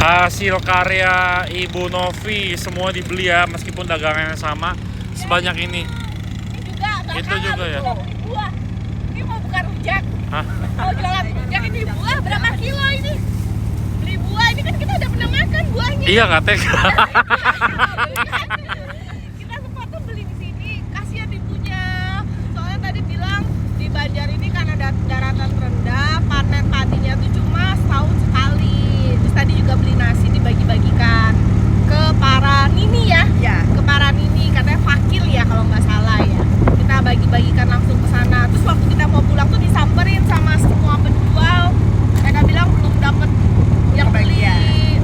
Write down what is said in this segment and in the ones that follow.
Hasil karya Ibu Novi semua dibeli ya, meskipun dagangannya sama sebanyak ini. Ini juga Itu juga ya. Beli buah. Ini mau bukan rujak. Hah? Mau jualan rujak, ini buah berapa kilo ini? Beli buah, ini kan kita udah pernah makan buahnya. Iya nggak tega. Kita sempat tuh beli di sini, kasihan ibunya. Soalnya tadi bilang di Banjar ini karena daratan rendah, panen padinya tuh cuma setahun sekali. Terus tadi juga beli nasi dibagi-bagikan ke para nini ya. Ke para nini, katanya fakir ya kalau nggak salah ya. Kita bagi-bagikan langsung ke sana. Terus waktu kita mau pulang tuh disamperin sama semua penjual. Mereka bilang belum dapat yang beli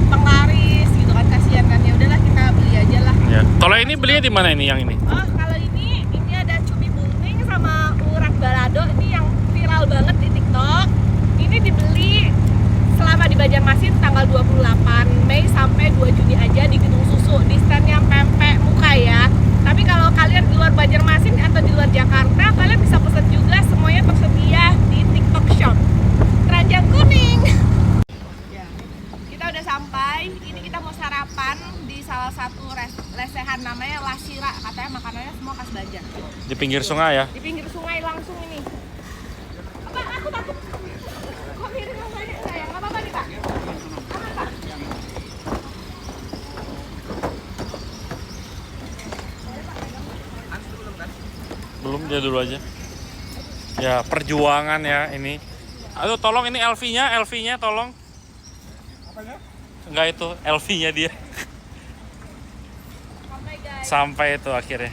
penglaris gitu kan, kasihan kan. Ya udahlah kita beli aja lah. Ya. Kalau ini belinya di mana ini yang ini? Oh, kalau ini ada cumi bunting sama urat balado, ini yang viral banget di TikTok. Ini dibeli selama di Banjarmasin tanggal 28 Mei sampai 2 Juni aja di Gedung Susu di stand yang pempek muka ya. Tapi kalau kalian di luar Banjarmasin atau di luar Jakarta, kalian bisa pesan juga, semuanya tersedia di TikTok Shop Keranjang Kuning. Ya. Kita udah sampai, ini kita mau sarapan di salah satu lesehan namanya Lasira, katanya makanannya semua khas Banjar. Di pinggir sungai ya? Di pinggir sungai langsung ini. Apa? Aku takut. Kok miring banyak sayang? Gak apa-apa nih Pak? Aman Pak? Belum, dia dulu aja. Ya perjuangan ya ini. Aduh tolong ini LV-nya tolong. Apanya? Enggak itu LV-nya dia. Sampai guys. Sampai itu akhirnya.